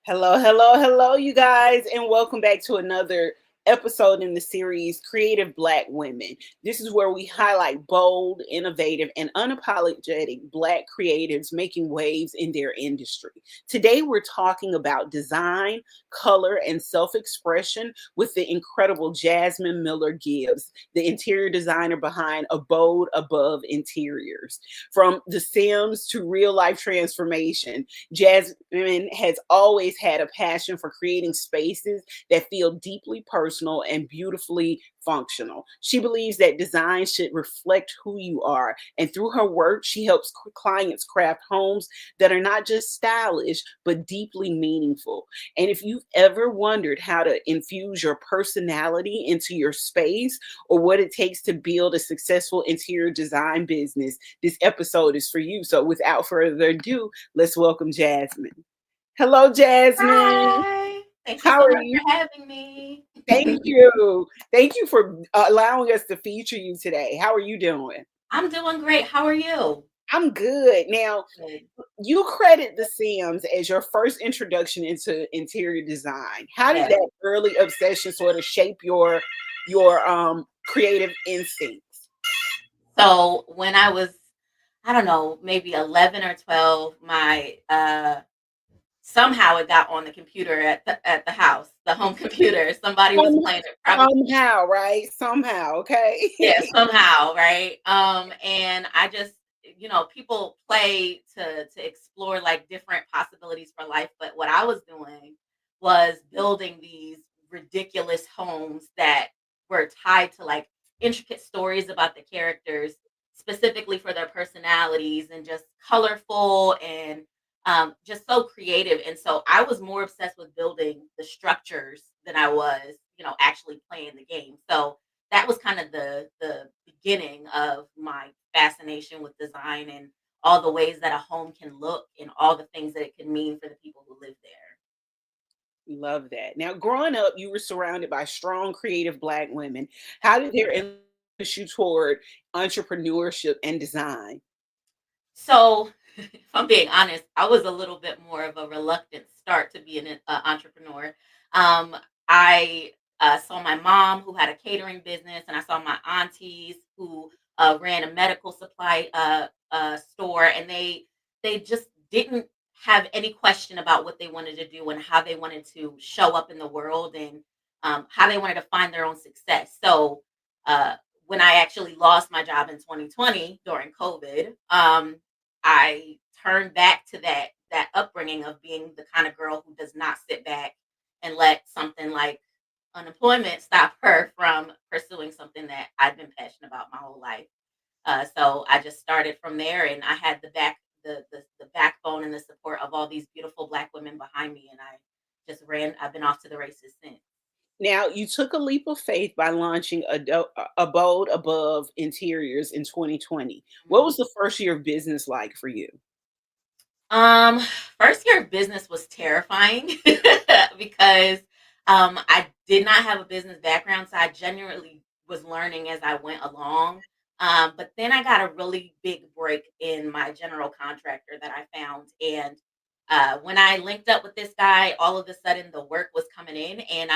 Hello, hello, hello, you guys, and welcome back to another episode in the series Creative Black Women. This is where we highlight bold, innovative, and unapologetic Black creatives making waves in their industry. Today, we're talking about design, color, and self expression with the incredible Jazmyn Miller-Gibbs, the interior designer behind Abode Above Interiors. From The Sims to real life transformation, Jazmyn has always had a passion for creating spaces that feel deeply personal and beautifully functional. She believes that design should reflect who you are, and through her work, she helps clients craft homes that are not just stylish but deeply meaningful. And if you've ever wondered how to infuse your personality into your space or what it takes to build a successful interior design business, this episode is for you. So, without further ado, let's welcome Jazmyn. Hello, Jazmyn. Hi. Thank you How so are much you? for having me. Thank you. Thank you for allowing us to feature you today. How are you doing? I'm doing great. How are you? I'm good. Now, Good. you credit The Sims as your first introduction into interior design. How did Yes. that early obsession sort of shape your creative instincts? So when I was, I don't know, maybe 11 or 12, my somehow it got on the computer at the house, the home computer. Somebody was Some- playing it, probably. Somehow, right? Somehow, okay. Yeah, somehow, right? And I just, people play to explore like different possibilities for life, but what I was doing was building these ridiculous homes that were tied to like intricate stories about the characters, specifically for their personalities, and just colorful and just so creative. And so I was more obsessed with building the structures than I was, actually playing the game. So that was kind of the beginning of my fascination with design and all the ways that a home can look and all the things that it can mean for the people who live there. Love that. Now, growing up, you were surrounded by strong, creative Black women. How did their influence you toward entrepreneurship and design? So, if I'm being honest, I was a little bit more of a reluctant start to be an entrepreneur. I saw my mom who had a catering business, and I saw my aunties who ran a medical supply store, and they just didn't have any question about what they wanted to do and how they wanted to show up in the world and how they wanted to find their own success. So. When I actually lost my job in 2020 during COVID, I turned back to that upbringing of being the kind of girl who does not sit back and let something like unemployment stop her from pursuing something that I've been passionate about my whole life. So I just started from there, and I had the backbone and the support of all these beautiful Black women behind me, and I just ran. I've been off to the races since. Now, you took a leap of faith by launching Abode Above Interiors in 2020. What Mhm. was the first year of business like for you? Um, First year of business was terrifying because I did not have a business background, so I genuinely was learning as I went along. But then I got a really big break in my general contractor that I found, and when I linked up with this guy, all of a sudden the work was coming in, and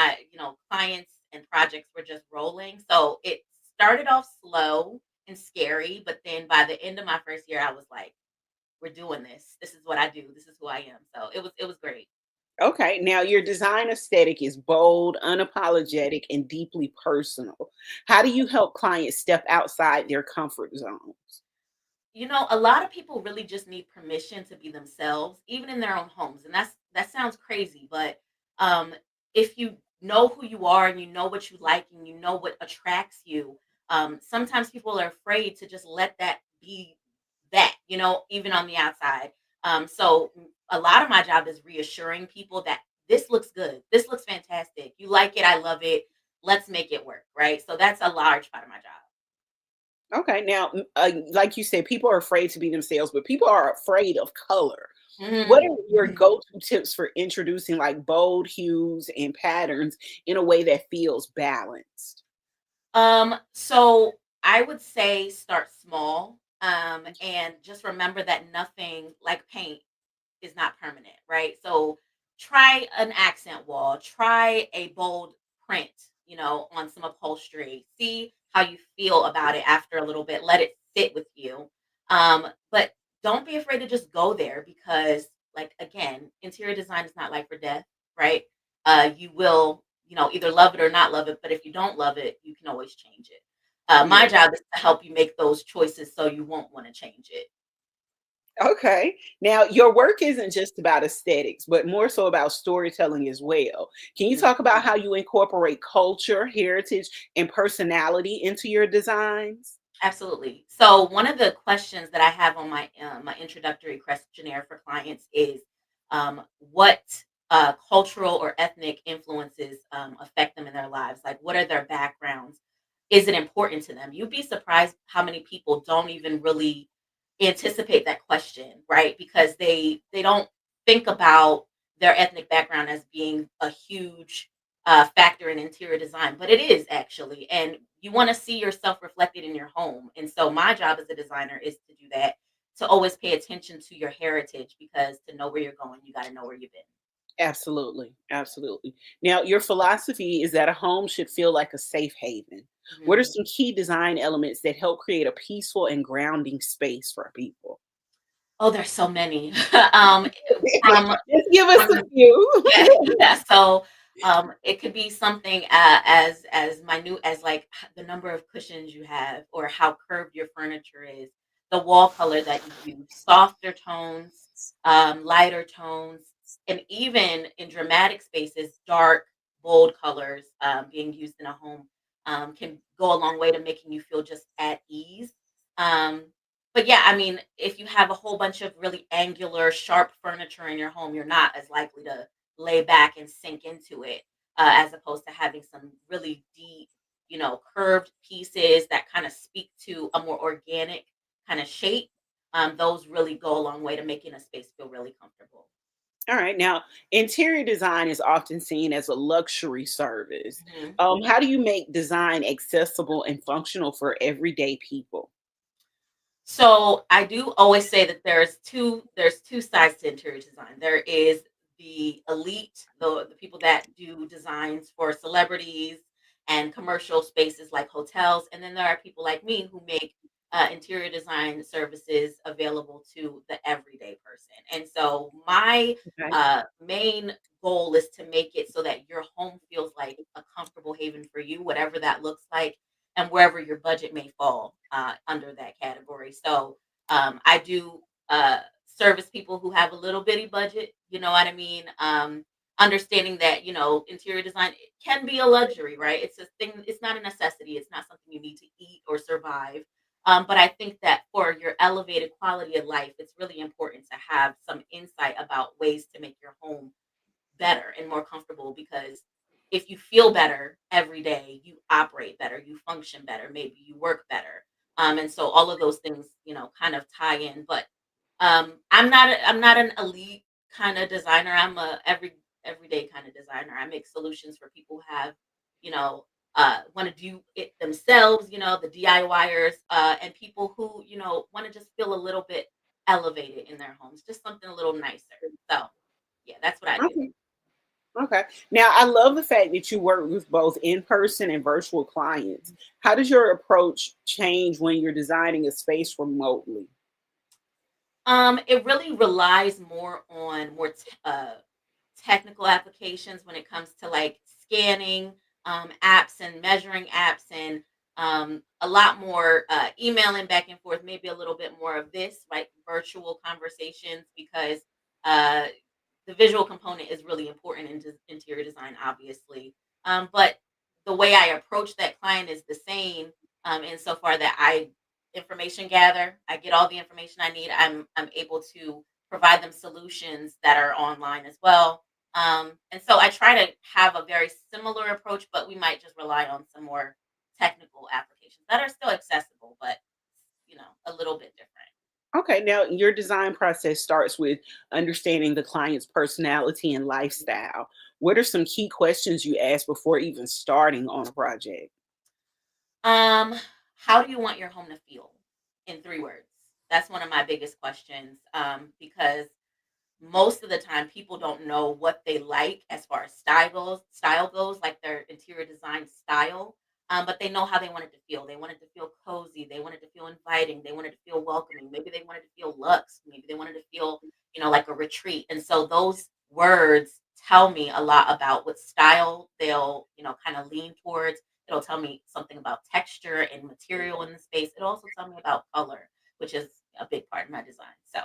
clients and projects were just rolling. So it started off slow and scary, but then by the end of my first year, I was like, we're doing this. This is what I do. This is who I am. So it was great. Okay, now your design aesthetic is bold, unapologetic, and deeply personal. How do you help clients step outside their comfort zones? A lot of people really just need permission to be themselves, even in their own homes. And that sounds crazy, but um, if you know who you are and you know what you like and you know what attracts you, sometimes people are afraid to just let that be that, even on the outside. A lot of my job is reassuring people that this looks good, this looks fantastic. You like it, I love it. Let's make it work, right? So that's a large part of my job. Okay, now, like you said, people are afraid to be themselves, but people are afraid of color. What Mhm. are your go-to tips for introducing like bold hues and patterns in a way that feels balanced? So I would say start small, and just remember that nothing like paint is not permanent, right? So try an accent wall, try a bold print, on some upholstery. See how you feel about it after a little bit. Let it sit with you. But don't be afraid to just go there because, like, again, interior design is not life or death, right? You will, either love it or not love it. But if you don't love it, you can always change it. My Yeah. job is to help you make those choices so you won't want to change it. Okay. Now, your work isn't just about aesthetics, but more so about storytelling as well. Can you talk about how you incorporate culture, heritage, and personality into your designs? Absolutely. So one of the questions that I have on my introductory questionnaire for clients is what cultural or ethnic influences affect them in their lives. Like, what are their backgrounds? Is it important to them? You'd be surprised how many people don't even really anticipate that question, right? Because they don't think about their ethnic background as being a huge factor in interior design, but it is actually. And you want to see yourself reflected in your home. And so my job as a designer is to do that, to always pay attention to your heritage because to know where you're going, you got to know where you've been. Absolutely. Absolutely. Now, your philosophy is that a home should feel like a safe haven. What are Mhm. some key design elements that help create a peaceful and grounding space for people? Oh, there's so many. From Just give us a from few. Yeah, yeah. So, it could be something as minute as like the number of cushions you have, or how curved your furniture is, the wall color that you use, softer tones, lighter tones, and even in dramatic spaces, dark, bold colors being used in a home can go a long way to making you feel just at ease. Um, but yeah, I mean, if you have a whole bunch of really angular, sharp furniture in your home, you're not as likely to lay back and sink into it, as opposed to having some really deep, curved pieces that kind of speak to a more organic kind of shape. Those really go a long way to making a space feel really comfortable. All right. Now, interior design is often seen as a luxury service. Mhm. How do you make design accessible and functional for everyday people? So I do always say that there's two sides to interior design. There is the elite, the people that do designs for celebrities and commercial spaces like hotels, and then there are people like me who make interior design services available to the everyday person. And so my Okay. main goal is to make it so that your home feels like a comfortable haven for you, whatever that looks like and wherever your budget may fall under that category. So I do service people who have a little bitty budget. You know what I mean? Understanding that interior design it can be a luxury, right? It's a thing. It's not a necessity. It's not something you need to eat or survive. But I think that for your elevated quality of life, it's really important to have some insight about ways to make your home better and more comfortable because if you feel better every day, you operate better, you function better, maybe you work better. And so all of those things, kind of tie in. But I'm not an elite kind of designer. I'm a everyday kind of designer. I make solutions for people who have, you know, want to do it themselves, the DIYers, and people who, want to just feel a little bit elevated in their homes, just something a little nicer. So yeah, that's what I do. Okay. Okay. Now, I love the fact that you work with both in person and virtual clients. How does your approach change when you're designing a space remotely? It really relies more on technical applications when it comes to like scanning apps and measuring apps and a lot more emailing back and forth, maybe a little bit more of this, like virtual conversations, because uh, the visual component is really important in interior design, obviously. But the way I approach that client is the same, insofar that I information gather, I get all the information I need. I'm able to provide them solutions that are online as well. And so I try to have a very similar approach, but we might just rely on some more technical applications that are still accessible, but a little bit different. Okay. Now, your design process starts with understanding the client's personality and lifestyle. What are some key questions you ask before even starting on a project? Um, how do you want your home to feel in 3 words? That's one of my biggest questions. Because most of the time people don't know what they like as far as style goes, like their interior design style. But they know how they want it to feel. They want it to feel cozy. They want it to feel inviting. They want it to feel welcoming. Maybe they want it to feel luxe. Maybe they want it to feel, like a retreat. And so those words tell me a lot about what style they'll, kind of lean towards. It'll tell me something about texture and material in the space. It'll also tell me about color, which is a big part of my design. So,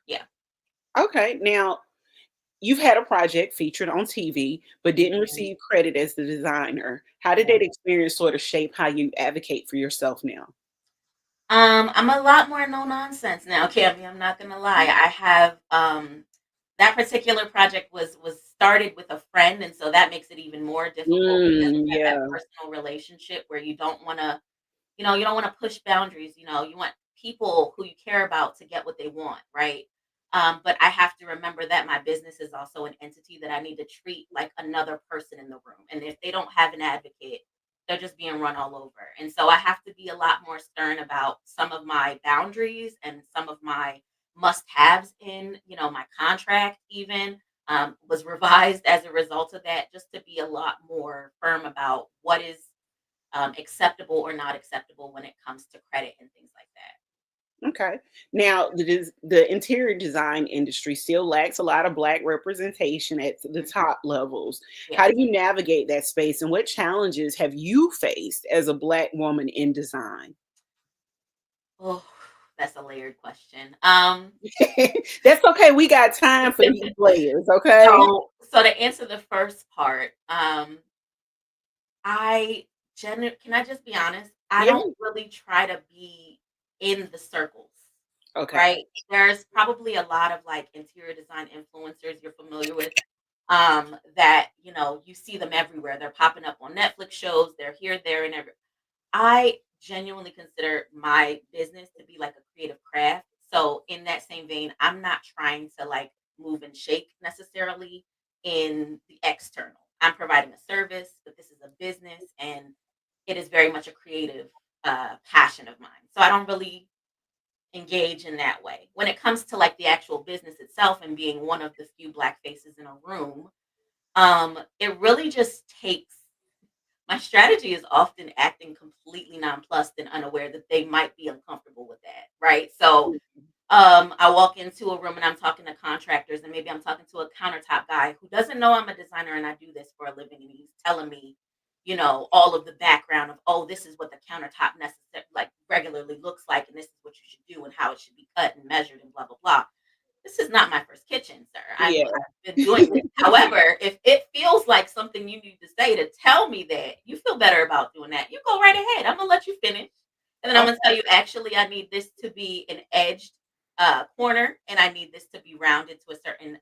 yeah. Okay. Now, you've had a project featured on TV, but didn't Mhm. receive credit as the designer. How did Yeah. that experience sort of shape how you advocate for yourself now? I'm a lot more no nonsense now, Cammy. I'm not gonna lie. I have that particular project was started with a friend, and so that makes it even more difficult because Mm, you have that yeah. personal relationship where you don't want to, you don't want to push boundaries. You want people who you care about to get what they want, right? But I have to remember that my business is also an entity that I need to treat like another person in the room. And if they don't have an advocate, they're just being run all over. And so I have to be a lot more stern about some of my boundaries and some of my must-haves in, my contract even was revised as a result of that, just to be a lot more firm about what is acceptable or not acceptable when it comes to credit and things like that. Okay. Now, the interior design industry still lacks a lot of Black representation at the Mhm. top levels. How Yes. do you navigate that space, and what challenges have you faced as a Black woman in design? Oh, that's a layered question. That's okay. We got time for these layers. Okay. So to answer the first part, I can I just be honest? I Yeah. don't really try to be in the circles, Okay. right? There's probably a lot of like interior design influencers you're familiar with, that you see them everywhere. They're popping up on Netflix shows. They're here, there, and every. I genuinely consider my business to be like a creative craft. So in that same vein, I'm not trying to like move and shake necessarily in the external. I'm providing a service, but this is a business and it is very much a creative passion of mine. So I don't really engage in that way. When it comes to like the actual business itself and being one of the few black faces in a room, it really just takes my strategy is often acting completely nonplussed and unaware that they might be uncomfortable with that, right? So, I walk into a room and I'm talking to contractors, and maybe I'm talking to a countertop guy who doesn't know I'm a designer and I do this for a living, and he's telling me, all of the background of, oh, this is what the countertop necessary like regularly looks like, and this is what you should do and how it should be cut and measured and blah blah blah. This is not my first kitchen, sir. Yeah. I've been doing this. However, if it feels like something you need to say to tell me that you feel better about doing that, you go right ahead. I'm gonna let you finish, and then I'm gonna tell you, actually, I need this to be an edged corner, and I need this to be rounded to a certain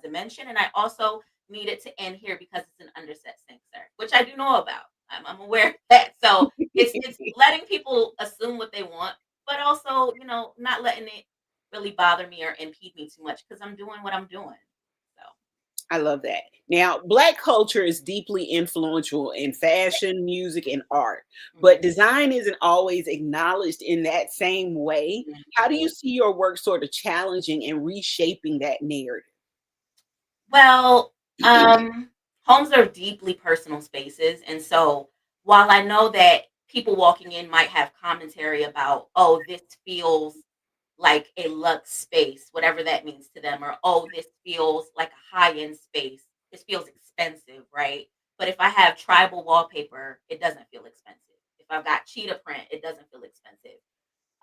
dimension, and I also need it to end here because it's an underset sink, sir, which I do know about. I'm aware of that. So it's letting people assume what they want, but also, not letting it really bother me or impede me too much because I'm doing what I'm doing. So, I love that. Now, Black culture is deeply influential in fashion, music, and art, but mhm, design isn't always acknowledged in that same way. How do you mhm. see your work sort of challenging and reshaping that narrative? Well, homes are deeply personal spaces, and so while I know that people walking in might have commentary about, oh, this feels like a luxe space, whatever that means to them, or oh, this feels like a high end space. This feels expensive, right? But if I have tribal wallpaper, it doesn't feel expensive. If I've got cheetah print, it doesn't feel expensive.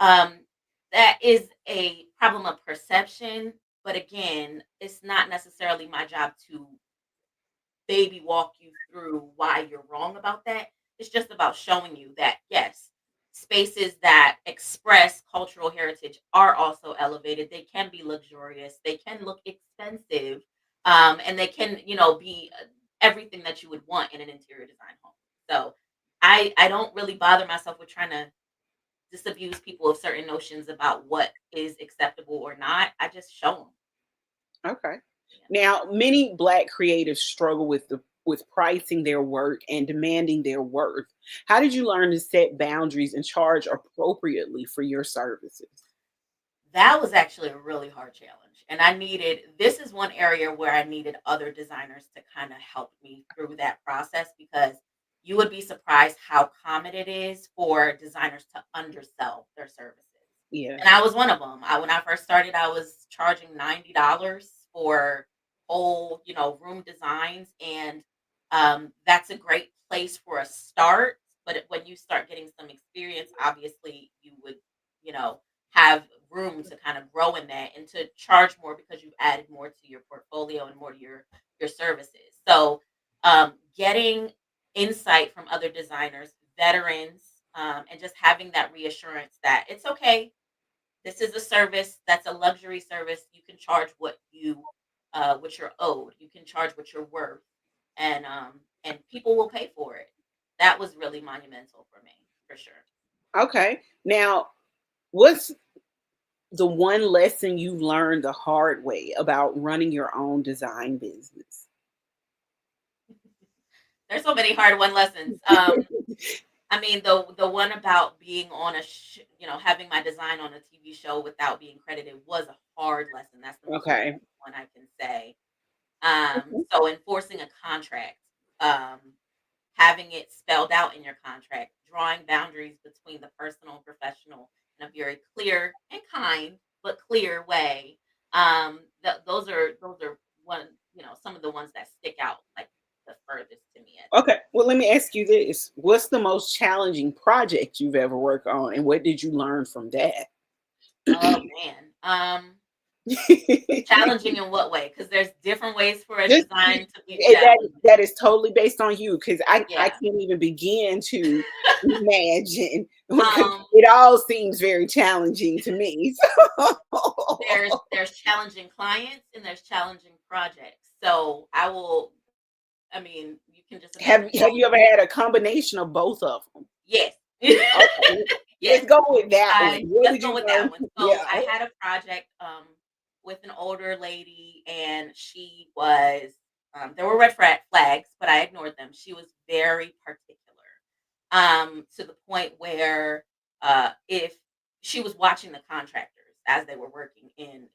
Um, that is a problem of perception. But again, it's not necessarily my job to baby walk you through why you're wrong about that. It's just about showing you that, yes, spaces that express cultural heritage are also elevated. They can be luxurious, they can look expensive, and they can, be everything that you would want in an interior design home. So I don't really bother myself with trying to disabuse people of certain notions about what is acceptable or not. I just show them. Okay. Now, many Black creatives struggle with pricing their work and demanding their worth. How did you learn to set boundaries and charge appropriately for your services? That was actually a really hard challenge. And this is one area where I needed other designers to kind of help me through that process, because you would be surprised how common it is for designers to undersell their services. Yeah. And I was one of them. When I first started, I was charging $90 for whole, room designs. And that's a great place for a start. But when you start getting some experience, obviously you would, you know, have room to kind of grow in that and to charge more because you've added more to your portfolio and more to your services. So getting insight from other designers, veterans, and just having that reassurance that it's okay. This is a service that's a luxury service. You can charge what you're owed. You can charge what you're worth, and people will pay for it. That was really monumental for me, for sure. Okay. Now, what's the one lesson you learned the hard way about running your own design business? There's so many hard one lessons. I mean, the one about being on having my design on a TV show without being credited was a hard lesson. That's the most Okay. difficult one I can say. So enforcing a contract, um, having it spelled out in your contract, drawing boundaries between the personal and professional in a very clear and kind but clear way. Those are some of the ones that stick out like the furthest to me at Okay. Well, let me ask you this. What's the most challenging project you've ever worked on, and what did you learn from that? Oh man. Challenging in what way? Because there's different ways for a Just design to be that challenging. that is totally based on you, because I Yeah. can't even begin to imagine, because Um, it all seems very challenging to me. there's challenging clients and there's challenging projects. So I mean, you can just have imagine have you ever had a combination of both of them? yes. Okay, Yes. let's go with that one. What Let's did go you with that learn? one. So Yeah. I had a project with an older lady, and she was there were flags, but I ignored them. She was very particular, to the point where if she was watching the contractors as they were working in,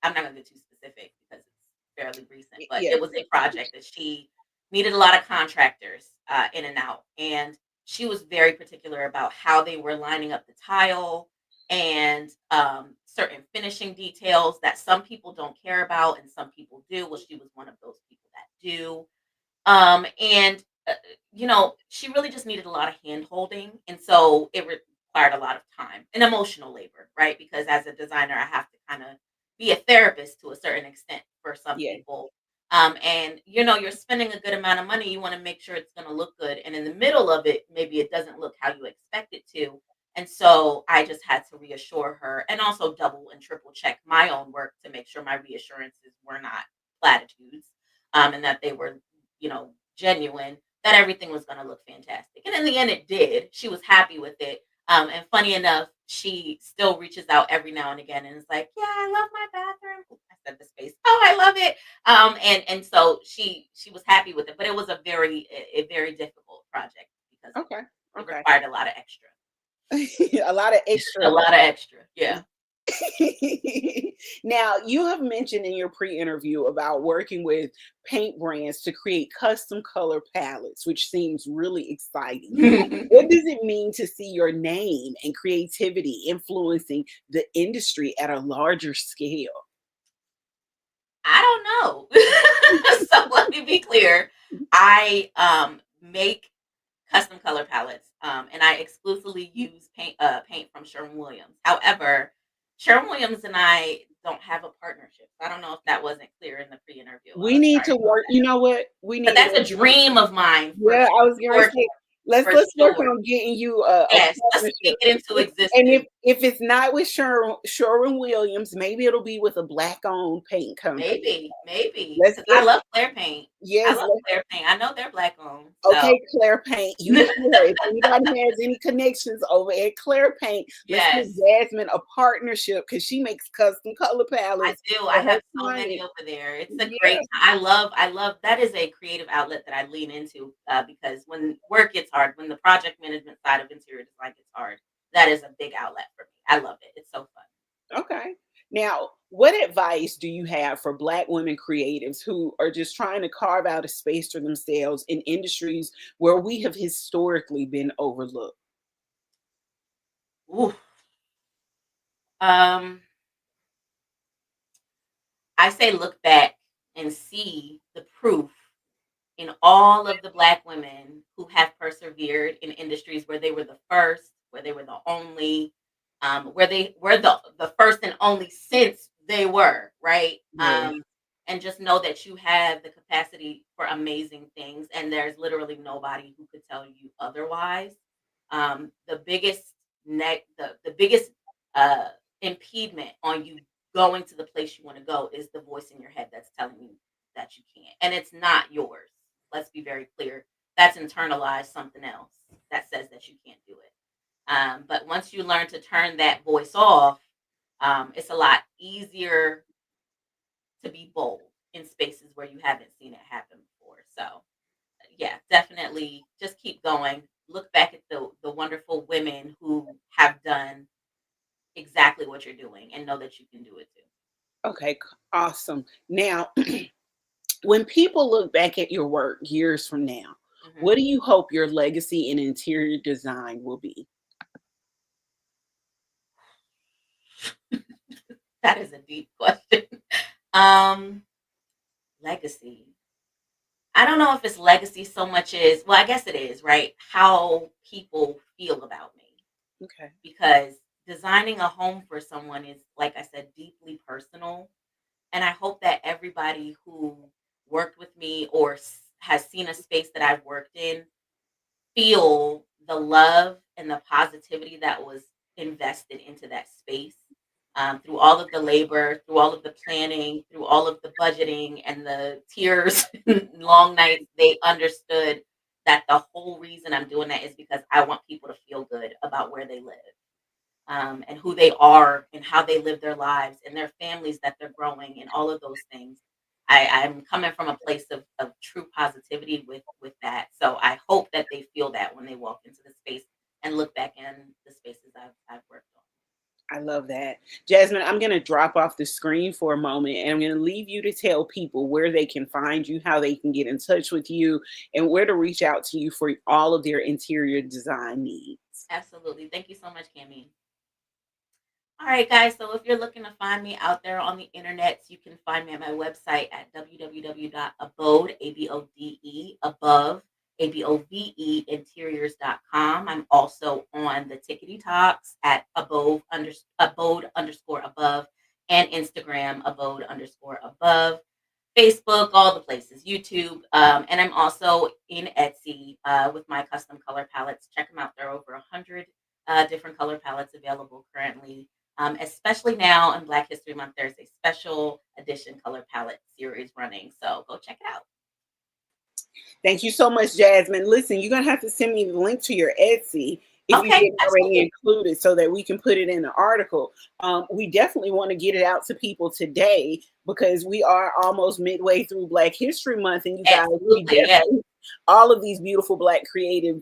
I'm not going to get too specific because it's fairly recent, but Yeah. it was a project that she needed a lot of contractors in and out, and she was very particular about how they were lining up the tile and certain finishing details that some people don't care about and some people do. Well, she was one of those people that do. And she really just needed a lot of hand holding, and so it required a lot of time and emotional labor, right? Because as a designer, I have to kind of be a therapist to a certain extent for some Yeah. people. And you're spending a good amount of money. You want to make sure it's going to look good, and in the middle of it, maybe it doesn't look how you expect it to. And so I just had to reassure her and also double and triple check my own work to make sure my reassurances were not platitudes, and that they were genuine, that everything was going to look fantastic. And in the end, it did. She was happy with it. And funny enough, she still reaches out every now and again and is like, "Yeah, I love my bathroom." I said the space. Oh, I love it. And so she was happy with it, but it was a very difficult project because Okay. it Okay. required a lot of extra, A lot of a extra. lot of extra. Yeah. Now, you have mentioned in your pre-interview about working with paint brands to create custom color palettes, which seems really exciting. What does it mean to see your name and creativity influencing the industry at a larger scale? I don't know. So let me be clear. I make custom color palettes, and I exclusively use paint from Sherwin-Williams. However, Sherwin-Williams and I don't have a partnership. I don't know if that wasn't clear in the pre-interview. We need Sorry to about work. that. You know what? We But need to that's a work. dream of mine Yeah, I was gonna sure, say, let's for work sure. on getting you a Yes, let's partnership. speak it into And existence. if it's not with Sherwin Williams, maybe it'll be with a black owned paint company. Maybe, Let's because I let's love Claire Paint. I yes, love Claire Paint. I know they're black owned, so okay, Claire Paint. You hear her. If anybody has any connections over at Claire Paint, let's give yes. Jazmyn a partnership because she makes custom color I palettes do. I for her have so many clients. over there. It's a great Yes, I love that is a creative outlet that I lean into, because when work gets hard, when the project management side of interior design gets hard, that is a big outlet for me. I love it. It's so fun. Okay. Now, what advice do you have for Black women creatives who are just trying to carve out a space for themselves in industries where we have historically been overlooked? Ooh. Um, I say look back and see the proof in all of the Black women who have persevered in industries where they were the first, where they were the only, where they were the first and only since they were, right? Yeah. And just know that you have the capacity for amazing things, and there's literally nobody who could tell you otherwise. The biggest the biggest uh, impediment on you going to the place you want to go is the voice in your head that's telling you that you can't, and it's not yours. Let's be very clear. That's internalized something else that says that you can't do it. But once you learn to turn that voice off, it's a lot easier to be bold in spaces where you haven't seen it happen before. So, yeah, definitely just keep going. Look back at the wonderful women who have done exactly what you're doing and know that you can do it too. Okay, awesome. Now, when people look back at your work years from now, what Mhm. do you hope your legacy in interior design will be? That is a deep question. um, Legacy. I don't know if it's legacy so much as, well, I guess it is, right? How people feel about me. Okay. Because designing a home for someone is, like I said, deeply personal. And I hope that everybody who worked with me or has seen a space that I've worked in feel the love and the positivity that was invested into that space, through all of the labor, through all of the planning, through all of the budgeting and the tears, long nights. They understood that the whole reason I'm doing that is because I want people to feel good about where they live, and who they are and how they live their lives and their families that they're growing and all of those things. I'm coming from a place of true positivity with that. So I hope that they feel that when they walk into the space and look back in the spaces I've worked on. I love that. Jazmyn, I'm going to drop off the screen for a moment and I'm going to leave you to tell people where they can find you, how they can get in touch with you, and where to reach out to you for all of their interior design needs. Absolutely. Thank you so much, Cami. All right, guys. So if you're looking to find me out there on the internet, you can find me at my website at www.abode, ABODE, above, ABOVE, interiors.com. I'm also on the Tickety Talks at abode underscore above, and Instagram, abode underscore above, Facebook, all the places, YouTube. And I'm also in Etsy with my custom color palettes. Check them out. There are over 100 different color palettes available currently. Especially now in Black History Month, there's a special edition color palette series running. So go check it out. Thank you so much, Jazmyn. Listen, you're going to have to send me the link to your Etsy if you Okay, didn't already absolutely. include it so that we can put it in the article. We definitely want to get it out to people today because we are almost midway through Black History Month. And you guys, we Absolutely. Yes. definitely, all of these beautiful Black creative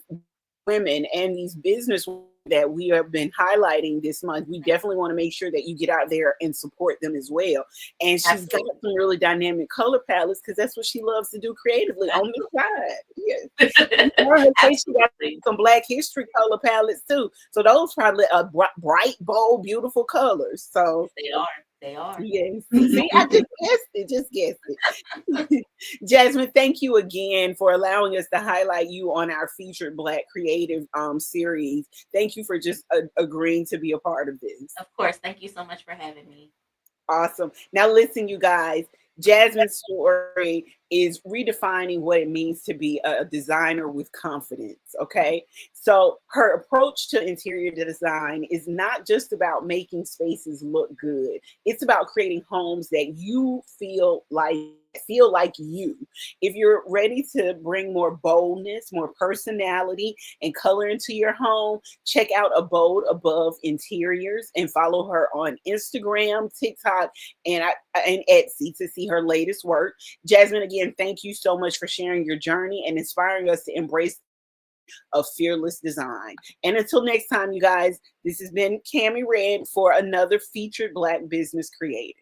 women and these business that we have been highlighting this month, we definitely want to make sure that you get out there and support them as well. And she's got Absolutely. some really dynamic color palettes because that's what she loves to do creatively on the side. Yes. And I heard her say she got Absolutely. some Black history color palettes too. So those probably are bright, bold, beautiful colors. So They are. They are. yes. See, I just guessed it. Just guessed it. Jazmyn, thank you again for allowing us to highlight you on our featured Black creative series. Thank you for just agreeing to be a part of this. Of course. Thank you so much for having me. Awesome. Now, listen, you guys, Jazmyn's story is redefining what it means to be a designer with confidence. Okay. So, her approach to interior design is not just about making spaces look good, it's about creating homes that you feel like you. If you're ready to bring more boldness, more personality, and color into your home, check out Abode Above Interiors and follow her on Instagram, TikTok, and Etsy to see her latest work. Jazmyn, again, thank you so much for sharing your journey and inspiring us to embrace of fearless design. And until next time, you guys, this has been Cami Red for another featured Black business creative.